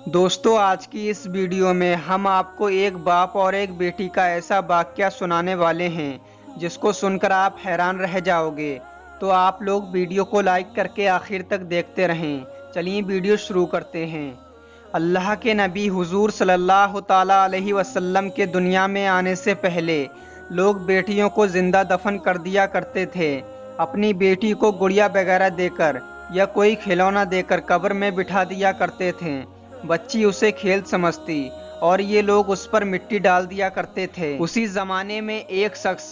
दोस्तों, आज की इस वीडियो में हम आपको एक बाप और एक बेटी का ऐसा वाकया सुनाने वाले हैं जिसको सुनकर आप हैरान रह जाओगे। तो आप लोग वीडियो को लाइक करके आखिर तक देखते रहें। चलिए वीडियो शुरू करते हैं। अल्लाह के नबी हुजूर सल्लल्लाहु ताला अलैहि वसल्लम के दुनिया में आने से पहले लोग बेटियों को जिंदा दफन कर दिया करते थे। अपनी बेटी को गुड़िया वगैरह देकर या कोई खिलौना देकर कब्र में बिठा दिया करते थे। बच्ची उसे खेल समझती और ये लोग उस पर मिट्टी डाल दिया करते थे। उसी ज़माने में एक शख्स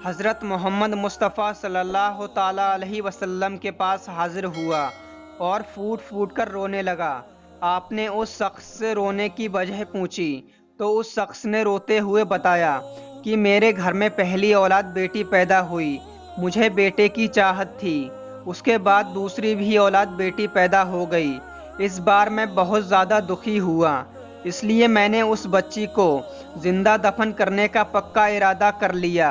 हज़रत मोहम्मद मुस्तफ़ा सल्लल्लाहु ताला अलैहि वसल्लम के पास हाजिर हुआ और फूट फूट कर रोने लगा। आपने उस शख्स से रोने की वजह पूछी तो उस शख्स ने रोते हुए बताया कि मेरे घर में पहली औलाद बेटी पैदा हुई। मुझे बेटे की चाहत थी। उसके बाद दूसरी भी औलाद बेटी पैदा हो गई। इस बार मैं बहुत ज़्यादा दुखी हुआ, इसलिए मैंने उस बच्ची को जिंदा दफन करने का पक्का इरादा कर लिया।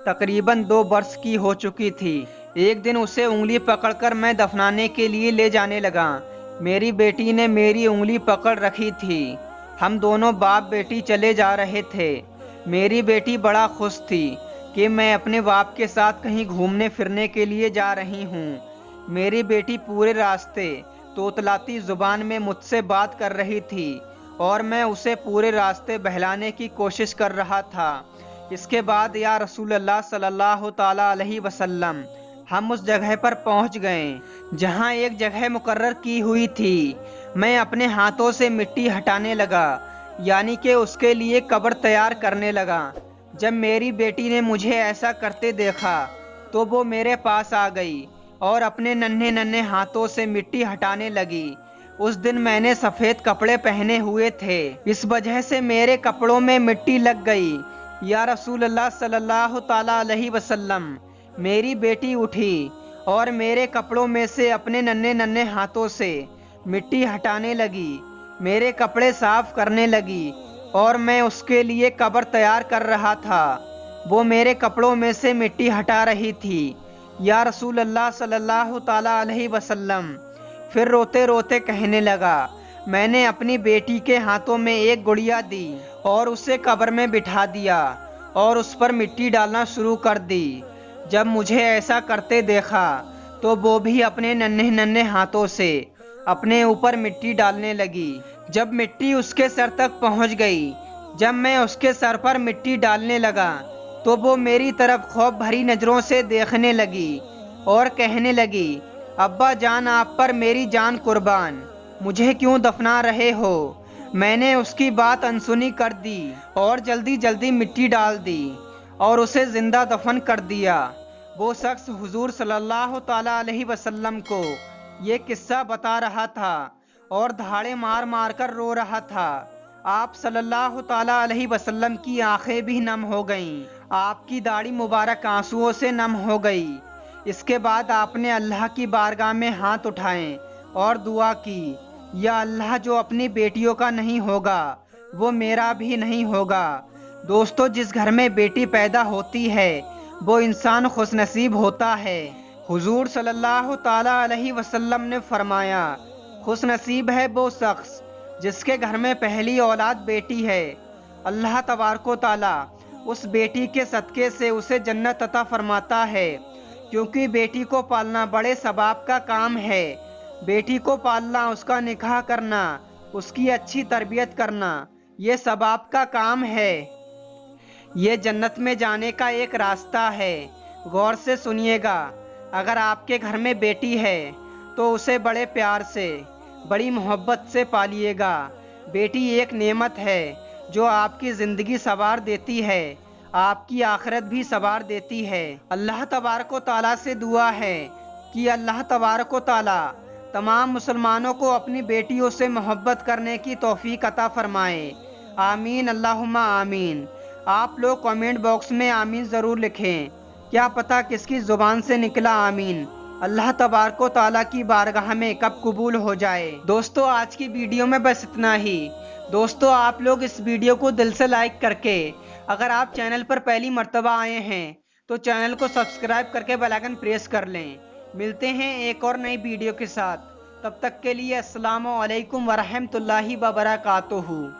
तकरीबन 2 वर्ष की हो चुकी थी। एक दिन उसे उंगली पकड़कर मैं दफनाने के लिए ले जाने लगा। मेरी बेटी ने मेरी उंगली पकड़ रखी थी। हम दोनों बाप बेटी चले जा रहे थे। मेरी बेटी बड़ा खुश थी कि मैं अपने बाप के साथ कहीं घूमने फिरने के लिए जा रही हूँ। मेरी बेटी पूरे रास्ते तोतलाती जुबान में मुझसे बात कर रही थी और मैं उसे पूरे रास्ते बहलाने की कोशिश कर रहा था। इसके बाद या रसूल अल्लाह सल्लल्लाहु ताला अलैहि वसल्लम, हम उस जगह पर पहुंच गए जहां एक जगह मुकर्रर की हुई थी। मैं अपने हाथों से मिट्टी हटाने लगा, यानी कि उसके लिए कब्र तैयार करने लगा। जब मेरी बेटी ने मुझे ऐसा करते देखा तो वो मेरे पास आ गई और अपने नन्हे नन्हे हाथों से मिट्टी हटाने लगी। उस दिन मैंने सफ़ेद कपड़े पहने हुए थे, इस वजह से मेरे कपड़ों में मिट्टी लग गई। या रसूल अल्लाह सल्लल्लाहु ताला अलैहि वसल्लम, मेरी बेटी उठी और मेरे कपड़ों में से अपने नन्हे नन्हे हाथों से मिट्टी हटाने लगी, मेरे कपड़े साफ करने लगी और मैं उसके लिए कब्र तैयार कर रहा था। वो मेरे कपड़ों में से मिट्टी हटा रही थी। या रसूल अल्लाह सल्लल्लाहु ताला अलैहि वसल्लम, फिर रोते रोते कहने लगा, मैंने अपनी बेटी के हाथों में एक गुड़िया दी और उसे कब्र में बिठा दिया और उस पर मिट्टी डालना शुरू कर दी। जब मुझे ऐसा करते देखा तो वो भी अपने नन्हे नन्हे हाथों से अपने ऊपर मिट्टी डालने लगी। जब मिट्टी उसके सर तक पहुंच गई, जब मैं उसके सर पर मिट्टी डालने लगा तो वो मेरी तरफ खौफ भरी नज़रों से देखने लगी और कहने लगी, अब्बा जान, आप पर मेरी जान कुर्बान, मुझे क्यों दफना रहे हो। मैंने उसकी बात अनसुनी कर दी और जल्दी जल्दी मिट्टी डाल दी और उसे जिंदा दफन कर दिया। वो शख्स हुजूर सल्लल्लाहु ताला अलैहि वसल्लम को ये किस्सा बता रहा था और दहाड़े मार मार कर रो रहा था। आप सल्लल्लाहु ताला अलैहि वसल्लम की आंखें भी नम हो गईं, आपकी दाढ़ी मुबारक आंसुओं से नम हो गई। इसके बाद आपने अल्लाह की बारगाह में हाथ उठाए और दुआ की, या अल्लाह, जो अपनी बेटियों का नहीं होगा वो मेरा भी नहीं होगा। दोस्तों, जिस घर में बेटी पैदा होती है वो इंसान खुशनसीब होता है। हुजूर सल्लल्लाहु ताला अलैहि वसल्लम ने फरमाया, खुशनसीब है वो शख्स जिसके घर में पहली औलाद बेटी है। अल्लाह तबारको ताला उस बेटी के सदक़े से उसे जन्नत अता फरमाता है, क्योंकि बेटी को पालना बड़े सवाब का काम है। बेटी को पालना, उसका निकाह करना, उसकी अच्छी तरबियत करना, ये सवाब का काम है। ये जन्नत में जाने का एक रास्ता है। गौर से सुनिएगा, अगर आपके घर में बेटी है तो उसे बड़े प्यार से, बड़ी मोहब्बत से पालिएगा। बेटी एक नेमत है जो आपकी ज़िंदगी संवार देती है, आपकी आखिरत भी संवार देती है। अल्लाह तबारक व तआला से दुआ है कि अल्लाह तबारक व तआला तमाम मुसलमानों को अपनी बेटियों से मोहब्बत करने की तौफीक अता फरमाए। आमीन, अल्लाहुम्मा आमीन। आप लोग कमेंट बॉक्स में आमीन ज़रूर लिखें। क्या पता किसकी ज़ुबान से निकला आमीन अल्लाह तबारक व तआला की बारगाह में कब कबूल हो जाए। दोस्तों, आज की वीडियो में बस इतना ही। दोस्तों, आप लोग इस वीडियो को दिल से लाइक करके, अगर आप चैनल पर पहली मर्तबा आए हैं तो चैनल को सब्सक्राइब करके बेल आइकन प्रेस कर लें। मिलते हैं एक और नई वीडियो के साथ। तब तक के लिए अस्सलामु अलैकुम वरहमतुल्लाहि वबरकातुहू।